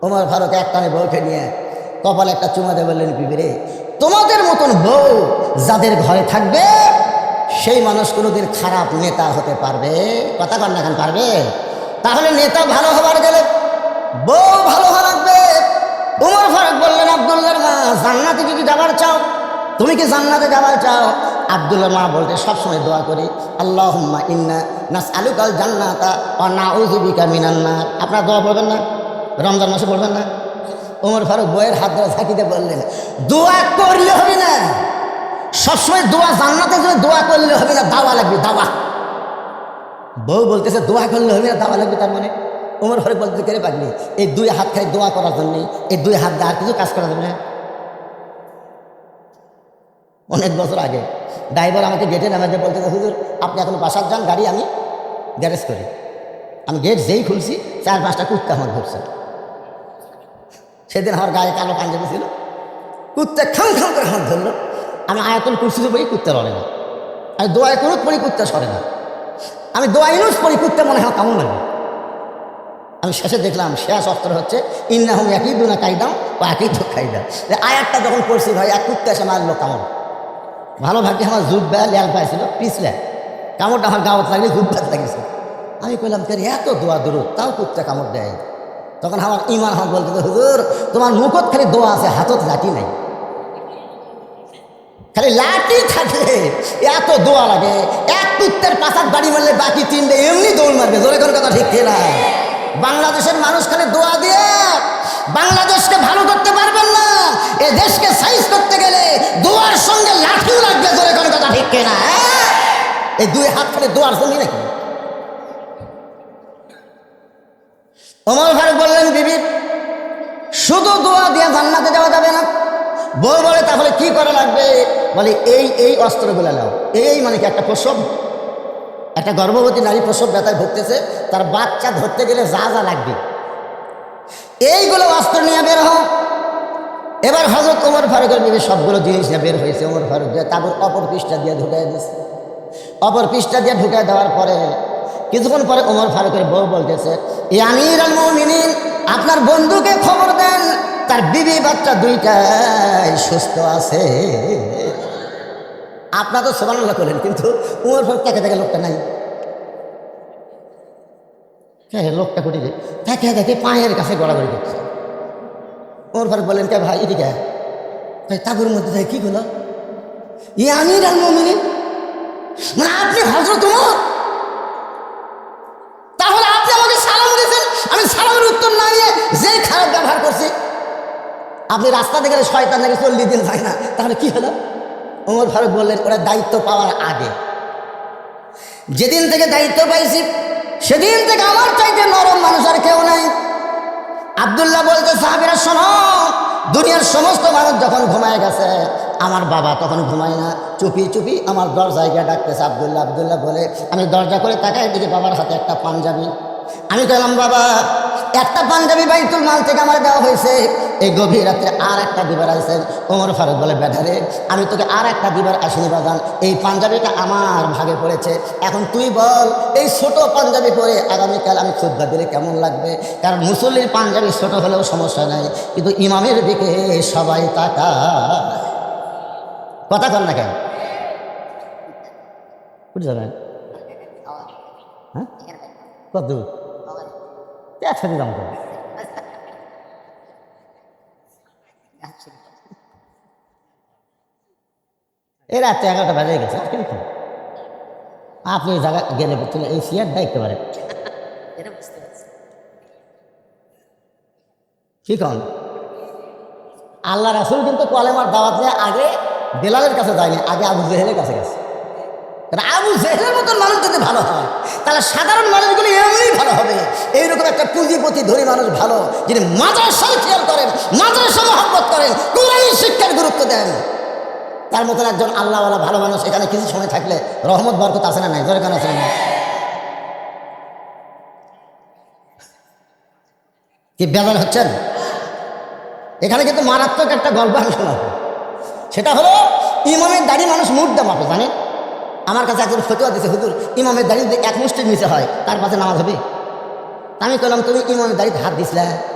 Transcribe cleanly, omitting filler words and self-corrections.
ওমর ফারুক একটানে বউকে নিয়ে কপালে একটা চুমা দিয়ে বললেন, বিবিরে, তোমাদের মতন বউ যাদের ঘরে থাকবে সেই মানুষ কোনোদিন খারাপ নেতা হতে পারবে? কথা কন না, এখন পারবে? তাহলে নেতা ভালো হবার গেলে বউ ভালো হওয়া লাগবে। ওমর ফারুক বললেন, আব্দুল্লাহর মা, জান্নাতে যদি যাবার চাও, তুমি কি জান্নাতে যাবার চাও? আব্দুল্লাহর মা বলতে সবসময় দোয়া করি, আল্লাহুম্মা ইন্না নাসআলুকাল জান্নাতা ওয়া নাউযু বিকা মিনান নার। আপনারা দোয়া পড়বেন না? রমজান মাসে পড়বেন না? ওমর ফারুক বইয়ের হাত ধরে ঝাঁকিতে বললেন, দোয়া করলে হবে না, সবসময় দোয়া জান্নাতের জন্য দোয়া করলে হবে না, দাওয়া লাগবে, দাওয়া। বউ বলতেছে দোয়া করলে হবে না, দাওয়া লাগবে, তার মানে ওমর ফারুক বলতে কেড়ে পাগলি, এই দুই হাত খাই দোয়া করার জন্যে, এই দুই হাত দিয়ে আর কিছু কাজ করা যাবে না? অনেক বছর আগে ড্রাইভার আমাকে গেটে নামাতে বলতেছে, হুজুর আপনি এখন বাসার যান, গাড়ি আমি গ্যারেজ করি। আমি গেট যেই খুলছি 4-5টা কুত্তা আমার ঘুরছে। সেদিন আমার গায়ে কালো পাঞ্জাবি ছিল, কুত্তা খাম খাম করে হাত ধরলো। আমি আয়াতুল কুরসি পড়ি, কুত্তা লড়ে না। আমি দোয়ায় কুনুত পড়ি, কুত্তা সরে না। আমি দোয়া ইউনুস পড়ি, কুত্তা মনে হয় কেমন লাগে। আমি শেষে দেখলাম শেষ অস্ত্র হচ্ছে ইন্নাহুম ইয়াকিদুনা কাইদাম ওয়া আকিদু কাইদা। আয়াতটা যখন পড়ছি ভাই, এক কুত্তা এসে মারলো কামড়। ভালো ভাগ্যে আমার জুব্বা ল্যাল পাইছিল, পিছলে কামড়টা আমার গাওয়াত লাগলে জুব্বাত লাগিয়েছে। আমি কইলাম, তোর এত দোয়া দূরত, তাও কুত্তা কামড় দেয়। তখন আমার ইমান হাত বলতে, হুজুর তোমার মুখত খালি দোয়া আছে, হাতত লাঠি নাই। খালি লাঠি থাকলে এত দোয়া লাগে, এক কুত্তের পাশার বাড়ি মারলে বাকি 3টে এমনি দৌড় মারবে। জোরে কোন কথা ঠিক না? বাংলাদেশের মানুষ খালি দোয়া দিয়ে বাংলাদেশকে ভালো করতে পারবেন না। এ দেশকে সাইজ করতে গেলে দোয়ার সঙ্গে লাঠিও লাগবে। জোরে কোন কথা ঠিক না? এই দুই হাত খালি দোয়ার জন্য নাকি? ওমর ফারুক বললেন, বিবি, শুধু দোয়া দিয়ে জান্নাতে যাওয়া যাবে না। বউ বলে, তাহলে কি করা লাগবে? বলে, এই অস্ত্রগুলো নাও। এই মানে কি, একটা প্রসব, একটা গর্ভবতী নারী প্রসব ব্যথায় ভুগতেছে, তার বাচ্চা ধরতে গেলে যা যা লাগবে এইগুলো অস্ত্র নিয়ে বের হও। এবার হযরত ওমর ফারুকের বিবি সবগুলো জিনিস নিয়ে বের হয়েছে। ওমর ফারুক দিয়ে তারপর অপর পৃষ্ঠা দিয়ে ঢুকাই দিয়েছে। অপর পৃষ্ঠা দিয়ে ঢুকাই দেওয়ার পরে কিছুক্ষণ পরে ওমর ফারুকের বউ বলতেছে, এ আমিরুল মুমিনিন, আপনার বন্ধুকে খবর দেন, তার বিবি বাচ্চা দুইটাই সুস্থ আছে। আপনারা তো সুবহানাল্লাহ করেন, কিন্তু ওমর ফারুক তাকে দেখে লোকটা নাই। লোকটা কোটি তাকে দেখে পায়ের কাছে গড়াগড়ি করছে। ওমর ফারুক বলেন, কে ভাই এদিকে? তাই তাগুর মধ্যে তাই কি হলো? এ আমিরুল মুমিনিন, মানে আপনি হযরত ওমর? তাহলে আপনি আমাকে সালাম দিয়েছেন, আমি সালামের উত্তর না নিয়ে যে খারাপ ব্যবহার করছি। আপনি রাস্তাতে গেলে শয়তান নাকি 40 দিন যায় না, তাহলে কি হলো? ওমর ফারুক বললেন, ওরা দায়িত্ব পাওয়ার আগে, যেদিন থেকে দায়িত্ব পাইছি সেদিন থেকে আমার চাইতে নরম মানুষ আর কেউ নাই। আব্দুল্লাহ বলতে, সাহাবীরা শোনো, দুনিয়ার সমস্ত মানুষ যখন ঘুমায় গেছে, আমার বাবা তখন ঘুমায় না, চুপি চুপি আমার দরজায় গিয়ে ডাকতেছে, আব্দুল্লাহ আব্দুল্লাহ বলে। আমি দরজা করে তাকাই, দেখি বাবার হাতে একটা পাঞ্জাবি। আমি বললাম, বাবা, একটা পাঞ্জাবি বাইতুল মাল থেকে আমার দেওয়া হয়েছে, এই গভীর রাত্রে আর একটা দিবার আসছেন। ওমর ফারুক বলে, বেধারে, আমি তোকে আর একটা দিবার আসিনি বাজান, এই পাঞ্জাবিটা আমার ভাগে পড়েছে। এখন তুই বল, এই ছোট পাঞ্জাবি পরে আগামীকাল আমি খুতবা দিলে কেমন লাগবে? কারণ মুসল্লির পাঞ্জাবি ছোট হলেও সমস্যা নাই, কিন্তু ইমামের দিকে সবাই তাকায়। কথা কর না কেন? বুঝতে যাবেন? হ্যাঁ, কত দূর? একসাথে দাম করবে। এই রাত্রে 11টা বাজে গেছে, কিন্তু আপনি এই জায়গা গেলে এই চেয়ার দেখতে পারেন। কি কন? আল্লাহ রাসূল কিন্তু কলেমার দাওয়াত নিয়ে আগে বেলালের কাছে যায়নি, আগে আবু জেহেলের কাছে গেছে। আবু জেহেলের মতন মানুষ যদি ভালো হয়, তাহলে সাধারণ মানুষগুলি এমনি ভালো হবে। এইরকম একটা পুঁজিপতি ধনী মানুষ ভালো, যিনি মাদ্রাসায় খেয়াল করেন, মাদ্রাসা মহব্বত করেন, কোরআনী শিক্ষার গুরুত্ব দেন, তার মতন একজন আল্লাহওয়ালা ভালো মানুষ এখানে কিছু সময় থাকলে রহমত বরকত আছে না নাই? জোরে কেন আছে না? কি বেজার হচ্ছেন? এখানে কিন্তু মারাত্মক একটা গল্প আমি শোনাবো। সেটা হলো, ইমামের দাড়ি মানুষ মুর্দা মাপে, জানেন? আমার কাছে একজন ফতোয়া দিয়েছে, হুজুর, ইমামের দাড়ি যদি 1 মুষ্টির নিচে হয় তার পাশে নামাজ হবে? আমি বললাম, তুমি ইমামের দাড়িতে হাত দিছিলা?